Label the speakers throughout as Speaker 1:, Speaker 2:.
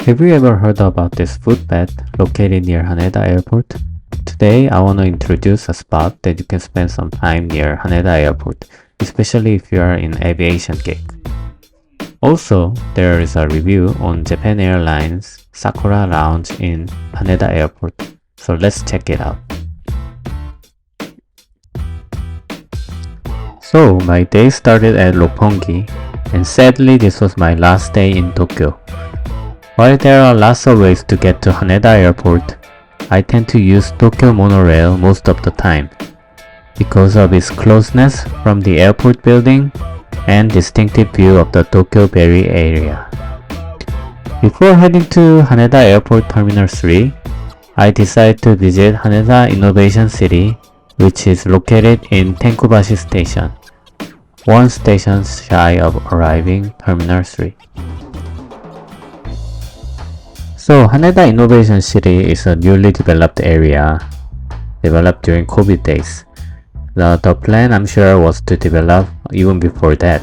Speaker 1: Have you ever heard about this footbath located near Haneda Airport? Today I want to introduce a spot that you can spend some time near Haneda Airport, especially if you are in aviation gig. Also, there is a review on Japan Airlines Sakura Lounge in Haneda Airport, so let's check it out. So, my day started at Roppongi, and sadly this was my last day in Tokyo. While there are lots of ways to get to Haneda Airport, I tend to use Tokyo monorail most of the time, because of its closeness from the airport building and distinctive view of the Tokyo Berry area. Before heading to Haneda Airport Terminal 3, I decided to visit Haneda Innovation City, which is located in Tenkubashi Station, one station shy of arriving Terminal 3. So Haneda Innovation City is a newly developed area, developed during COVID days. The plan I'm sure was to develop even before that.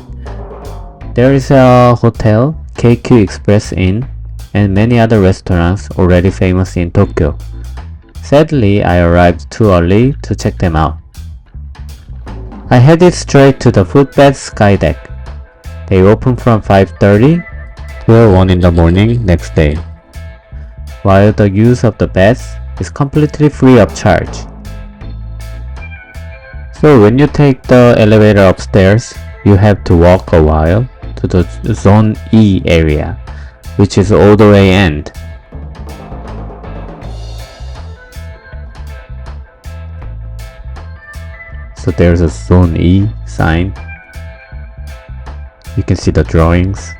Speaker 1: There is a hotel, KQ Express Inn, and many other restaurants already famous in Tokyo. Sadly, I arrived too early to check them out. I headed straight to the Footbath Skydeck. They open from 5:30 till 1 in the morning next day, while the use of the baths is completely free of charge. So when you take the elevator upstairs, you have to walk a while to the Zone E area, which is all the way end. So there's a Zone E sign. You can see the drawings.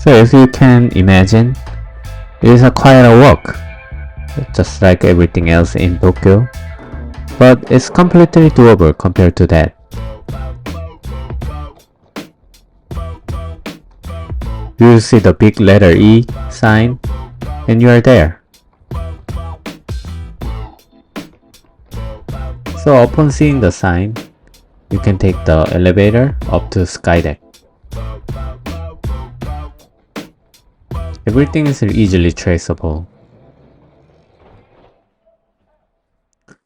Speaker 1: So as you can imagine, it is quite a walk, just like everything else in Tokyo, but it's completely doable compared to that. You will see the big letter E sign, and you are there. So upon seeing the sign, you can take the elevator up to Skydeck. Everything is easily traceable.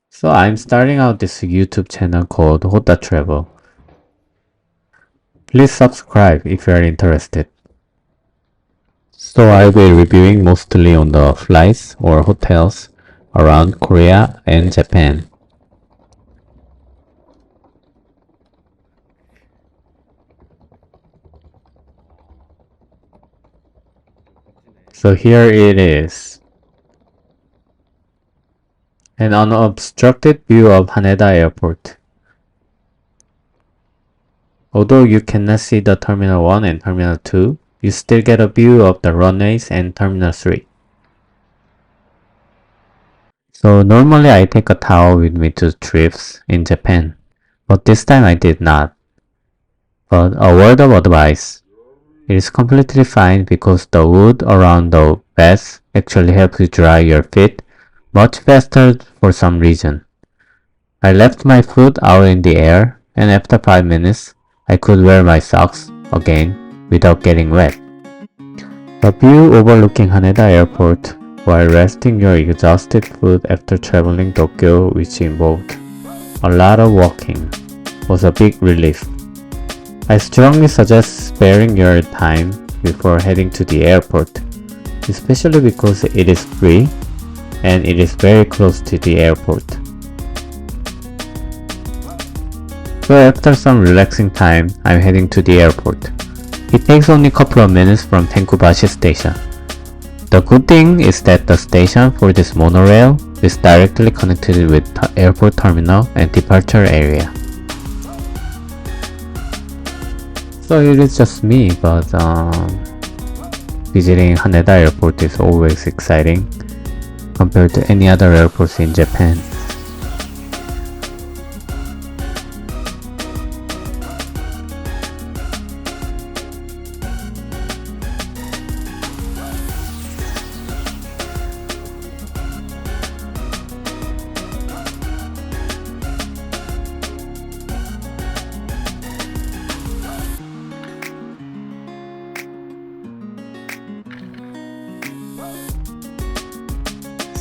Speaker 1: So I'm starting out this YouTube channel called Hotta Travel. Please subscribe if you are interested. So I'll be reviewing mostly on the flights or hotels around Korea and Japan. So here it is. An unobstructed view of Haneda Airport. Although you cannot see the Terminal 1 and Terminal 2, you still get a view of the runways and Terminal 3. So normally I take a towel with me to trips in Japan, but this time I did not. But a word of advice. It is completely fine because the wood around the bath actually helps you dry your feet much faster for some reason. I left my foot out in the air, and after 5 minutes, I could wear my socks again without getting wet. The view overlooking Haneda Airport while resting your exhausted foot after traveling Tokyo, which involved a lot of walking, was a big relief. I strongly suggest sparing your time before heading to the airport, especially because it is free and it is very close to the airport. So after some relaxing time, I'm heading to the airport. It takes only a couple of minutes from Tenkubashi Station. The good thing is that the station for this monorail is directly connected with the airport terminal and departure area. So it is just me, but visiting Haneda Airport is always exciting compared to any other airports in Japan.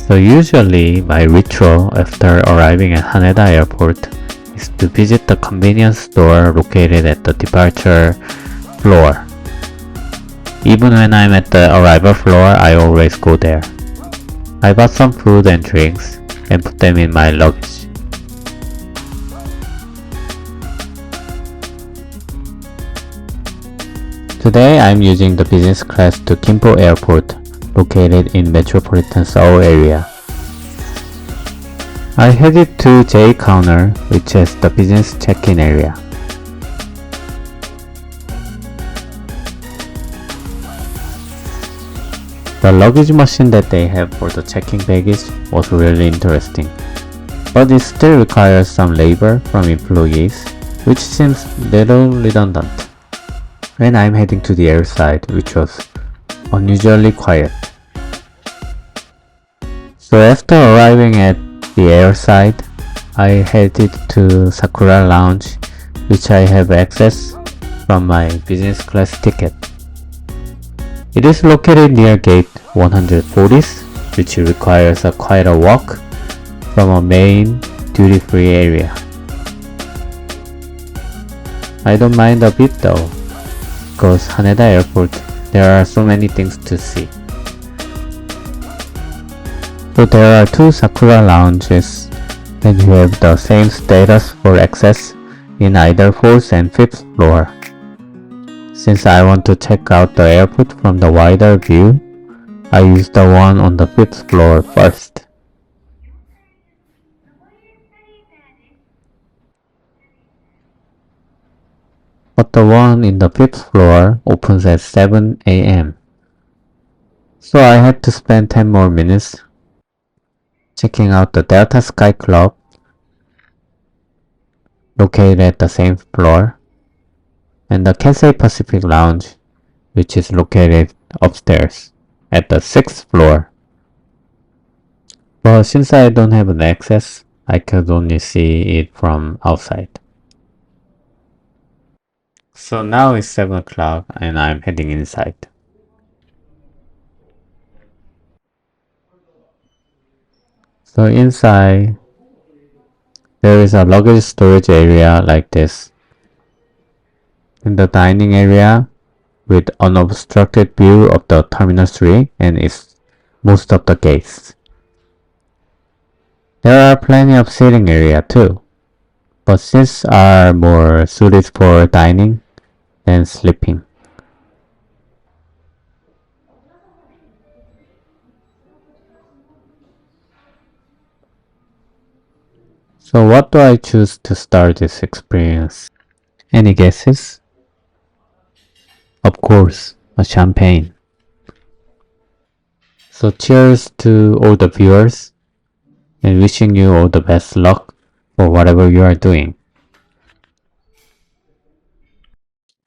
Speaker 1: So usually my ritual after arriving at Haneda Airport is to visit the convenience store located at the departure floor. Even when I'm at the arrival floor, I always go there. I bought some food and drinks and put them in my luggage. Today I'm using the business class to Gimpo Airport, located in metropolitan Seoul area. I headed to J counter, which is the business check-in area. The luggage machine that they have for the checking baggage was really interesting, but it still requires some labor from employees, which seems little redundant. When I'm heading to the airside, which was unusually quiet. So after arriving at the airside, I headed to Sakura Lounge, which I have access from my business class ticket. It is located near gate 140, which requires quite a walk from a main duty-free area. I don't mind a bit though, because Haneda Airport, there are so many things to see. So there are two Sakura lounges, and you have the same status for access in either 4th and 5th floor. Since I want to check out the airport from the wider view, I use the one on the 5th floor first. But the one in the 5th floor opens at 7 AM. So I had to spend 10 more minutes checking out the Delta Sky Club, located at the same floor, and the Cathay Pacific Lounge, which is located upstairs at the 6th floor. But since I don't have an access, I could only see it from outside. So now it's 7 o'clock and I'm heading inside. So inside, there is a luggage storage area like this. In the dining area, with unobstructed view of the Terminal 3 and its most of the gates. There are plenty of seating area too, but seats are more suited for dining than sleeping. So what do I choose to start this experience? Any guesses? Of course, a champagne. So cheers to all the viewers and wishing you all the best luck for whatever you are doing.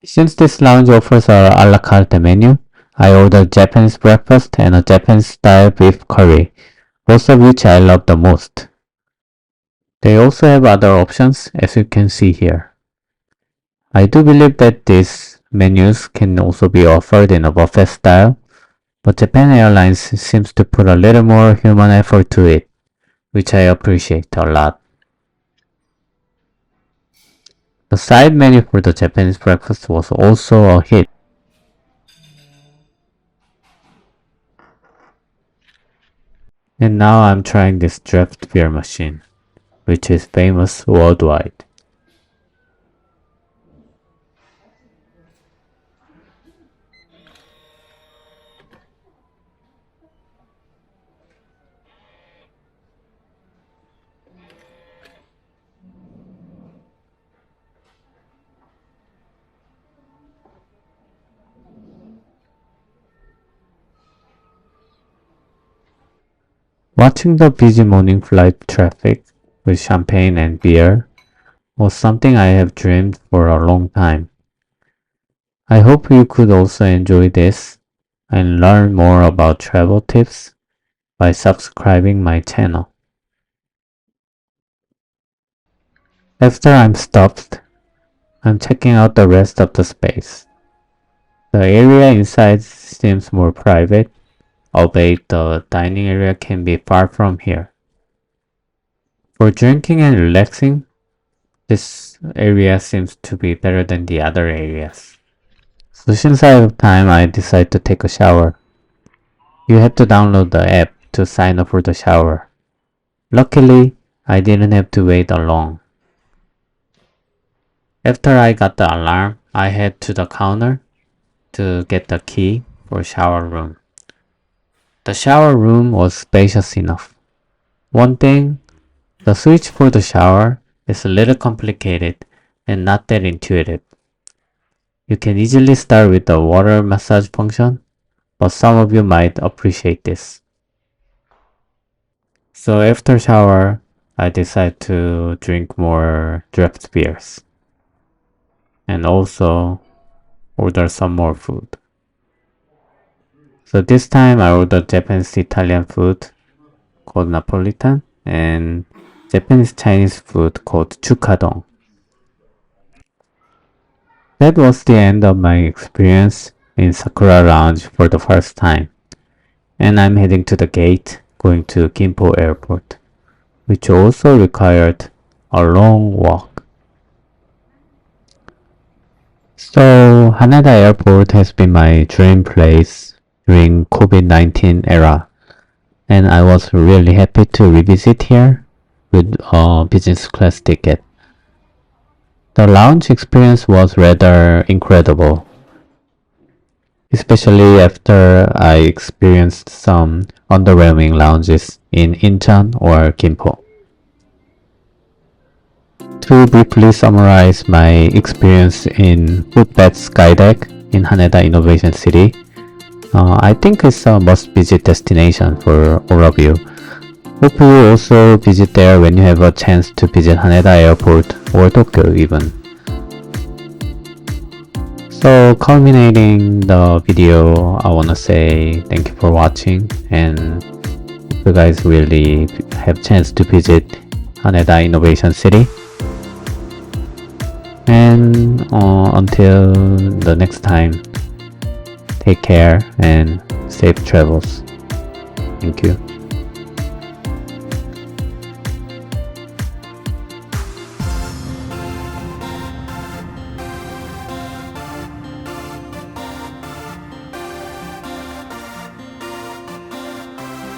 Speaker 1: Since this lounge offers a la carte menu, I ordered Japanese breakfast and a Japanese style beef curry, both of which I love the most. They also have other options, as you can see here. I do believe that these menus can also be offered in a buffet style, but Japan Airlines seems to put a little more human effort to it, which I appreciate a lot. The side menu for the Japanese breakfast was also a hit. And now I'm trying this draft beer machine, which is famous worldwide. Watching the busy morning flight traffic with champagne and beer was something I have dreamed for a long time. I hope you could also enjoy this and learn more about travel tips by subscribing my channel. After I'm stopped, I'm checking out the rest of the space. The area inside seems more private, albeit the dining area can be far from here. For drinking and relaxing, this area seems to be better than the other areas. So since I have time, I decided to take a shower. You have to download the app to sign up for the shower. Luckily, I didn't have to wait long. After I got the alarm, I head to the counter to get the key for shower room. The shower room was spacious enough. One thing, the switch for the shower is a little complicated and not that intuitive. You can easily start with the water massage function, but some of you might appreciate this. So after shower, I decide to drink more draft beers and also order some more food. So this time I ordered Japanese Italian food called Napolitan and Japanese Chinese food called chukadong. That was the end of my experience in Sakura Lounge for the first time, and I'm heading to the gate going to Gimpo Airport, which also required a long walk. So Haneda Airport has been my dream place during COVID-19 era, and I was really happy to revisit here with a business class ticket. The lounge experience was rather incredible, especially after I experienced some underwhelming lounges in Incheon or Gimpo. To briefly summarize my experience in Footbath Skydeck in Haneda Innovation City, I think it's a must-visit destination for all of you. Hope you also visit there when you have a chance to visit Haneda Airport or Tokyo even. So culminating the video, I wanna say thank you for watching, and if you guys really have chance to visit Haneda Innovation City. And until the next time, take care and safe travels. Thank you.